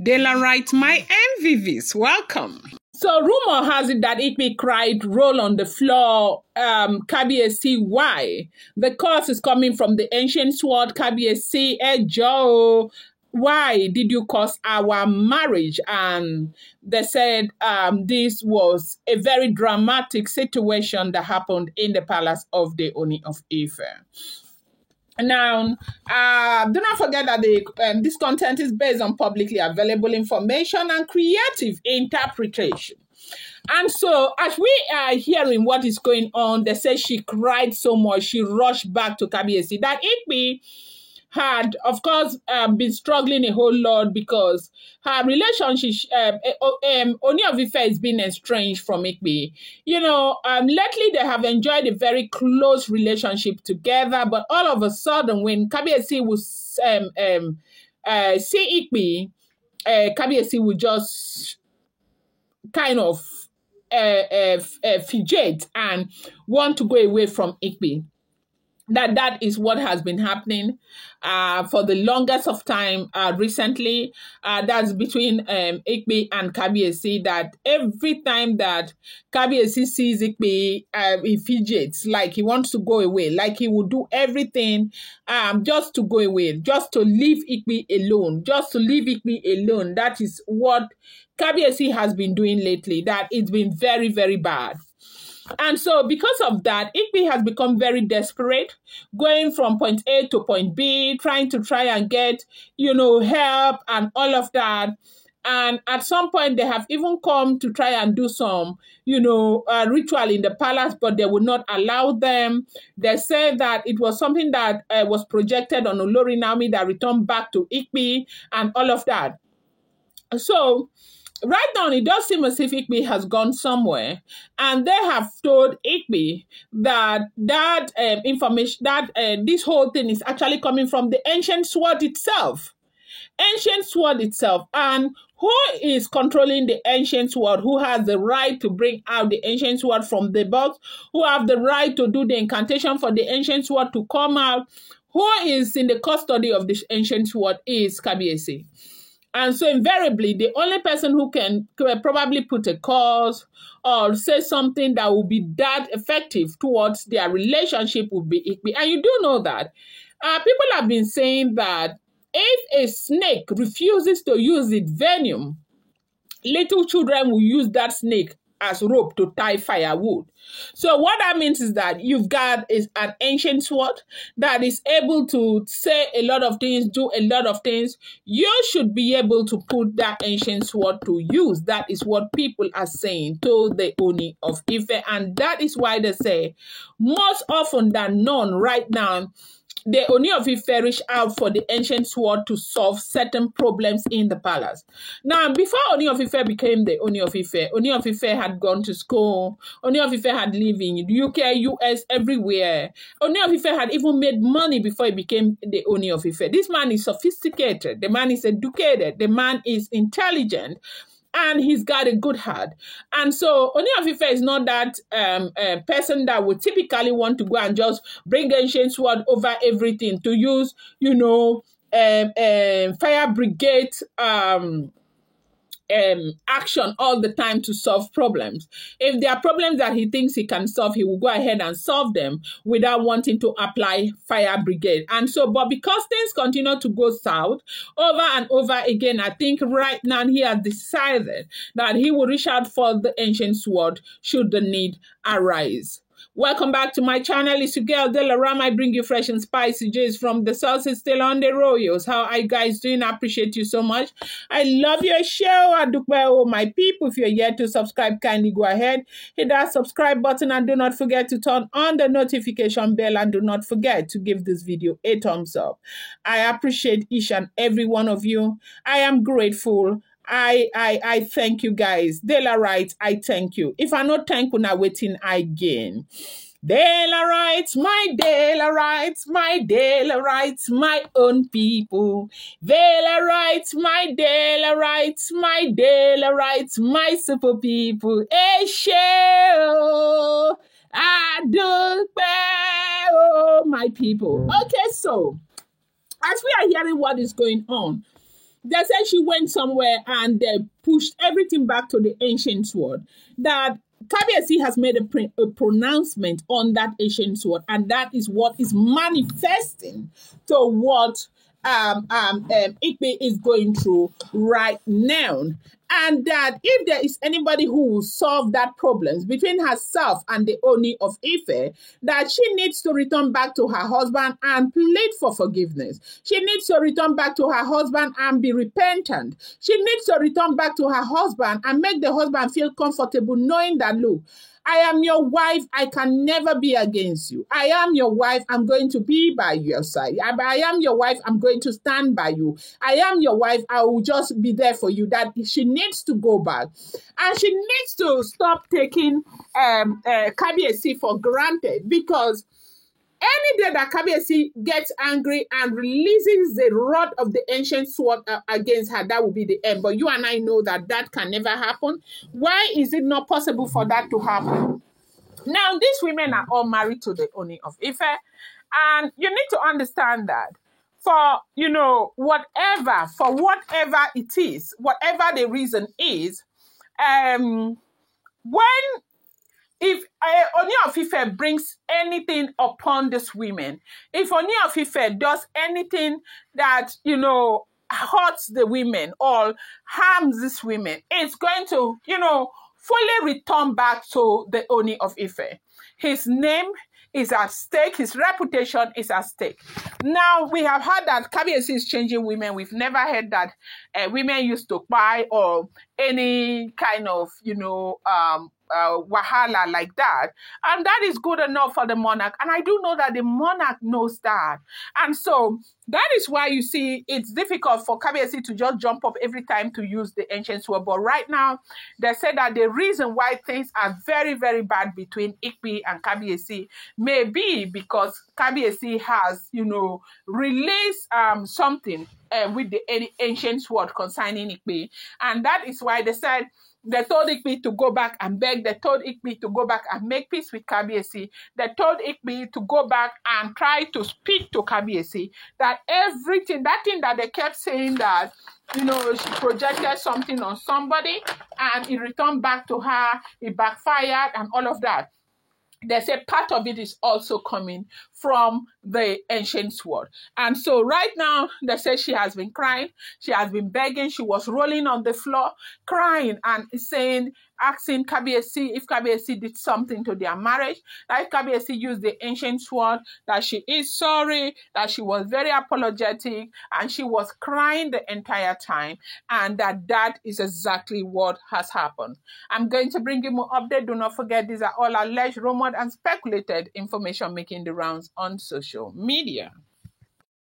Dela writes, my MVVs, welcome. So rumor has it that Igbi cried, roll on the floor, Kabiesi, why? The curse is coming from the ancient sword, Kabiesi, Ejoorooo. Why did you curse our marriage? And they said this was a very dramatic situation that happened in the palace of the Oni of Ife. Now, do not forget that this content is based on publicly available information and creative interpretation. And so, as we are hearing what is going on, they say she cried so much, she rushed back to Kabiesi. That Igbi had, of course, been struggling a whole lot because her relationship, Oni of Ife has been estranged from Igbi. You know, lately they have enjoyed a very close relationship together, but all of a sudden, when Kabiesi would see Igbi, Kabiesi would just kind of fidget and want to go away from Igbi. That is what has been happening for the longest of time recently. That's between Igbi and Kabiesi, that every time that Kabiesi sees Igbi, he fidgets, like he wants to go away, like he will do everything just to go away, just to leave Igbi alone, just to leave Igbi alone. That is what Kabiesi has been doing lately, that it's been very, very bad. And so because of that, Igbi has become very desperate, going from point A to point B, trying and get, help and all of that. And at some point, they have even come to try and do some, ritual in the palace, but they would not allow them. They say that it was something that was projected on Olori Naomi that returned back to Igbi and all of that. So right now, it does seem as if Igbi has gone somewhere, and they have told Igbi that information, that this whole thing is actually coming from the ancient sword itself. Ancient sword itself. And who is controlling the ancient sword? Who has the right to bring out the ancient sword from the box? Who have the right to do the incantation for the ancient sword to come out? Who is in the custody of this ancient sword is Kabiesi. And so invariably, the only person who can probably put a cause or say something that will be that effective towards their relationship would be Igbi. And you do know that. People have been saying that if a snake refuses to use its venom, little children will use that snake as rope to tie firewood. So what that means is that you've got an ancient sword that is able to say a lot of things, do a lot of things. You should be able to put that ancient sword to use. That is what people are saying to the Oni of Ife. And that is why they say, most often than none right now, the Oni of Ife reached out for the ancient sword to solve certain problems in the palace. Now, before Oni of Ife became the Oni of Ife had gone to school. Oni of Ife had lived in UK, US, everywhere. Oni of Ife had even made money before he became the Oni of Ife. This man is sophisticated. The man is educated. The man is intelligent. And he's got a good heart. And so Oni of Ife is not that person that would typically want to go and just bring ancient sword over everything to use, fire brigade action all the time to solve problems. If there are problems that he thinks he can solve, he will go ahead and solve them without wanting to apply fire brigade. And so, but because things continue to go south over and over again, I think right now he has decided that he will reach out for the ancient sword should the need arise. Welcome back to my channel. It's your girl Delarama. I bring you fresh and spicy J's from the sauces still on the royals. How are you guys doing? I appreciate you so much. I love your show. Adukwe, my people. If you're yet to subscribe, kindly go ahead, hit that subscribe button, and do not forget to turn on the notification bell, and do not forget to give this video a thumbs up. I appreciate each and every one of you. I am grateful. I thank you guys. Dela writes, I thank you. If I not thank you, now waiting again. Dela writes, my Dela writes, my Dela writes, my own people. Dela writes, my Dela writes, my Dela writes, my super people. Ejoorooo, my people. Okay, so as we are hearing what is going on, They said she went somewhere and they pushed everything back to the ancient sword. That Kabiesi has made a pronouncement on that ancient sword, and that is what is manifesting to what Igbi is going through right now. And that if there is anybody who will solve that problems between herself and the Oni of Ife, that she needs to return back to her husband and plead for forgiveness. She needs to return back to her husband and be repentant. She needs to return back to her husband and make the husband feel comfortable knowing that, look, I am your wife. I can never be against you. I am your wife. I'm going to be by your side. I am your wife. I'm going to stand by you. I am your wife. I will just be there for you. That she needs to go back. And she needs to stop taking Kabiesi for granted, because any day that Kabiesi gets angry and releases the rod of the ancient sword against her, that will be the end. But you and I know that that can never happen. Why is it not possible for that to happen? Now, these women are all married to the Oni of Ife, and you need to understand that for, whatever it is, whatever the reason is, if Oni of Ife brings anything upon these women, if Oni of Ife does anything that, hurts the women or harms these women, it's going to, fully return back to the Oni of Ife. His name is at stake. His reputation is at stake. Now, we have heard that Kabiesi is changing women. We've never heard that women used to buy or any kind of, wahala like that. And that is good enough for the monarch. And I do know that the monarch knows that. And so that is why you see it's difficult for Kabiesi to just jump up every time to use the ancient sword. But right now, they say that the reason why things are very, very bad between Igbi and Kabiesi may be because Kabiesi has, released something with the ancient sword concerning Igbi. And that is why they said, they told Igbi to go back and beg. They told Igbi to go back and make peace with Kabiesi. They told Igbi to go back and try to speak to Kabiesi. That thing that they kept saying that, she projected something on somebody and it returned back to her, it backfired and all of that. They say part of it is also coming from the ancient sword. And so right now, they say she has been crying. She has been begging. She was rolling on the floor, crying and asking Kabiesi if Kabiesi did something to their marriage, that if Kabiesi used the ancient sword, that she is sorry, that she was very apologetic, and she was crying the entire time, and that is exactly what has happened. I'm going to bring you more update. Do not forget, these are all alleged, rumored, and speculated information making the rounds on social media.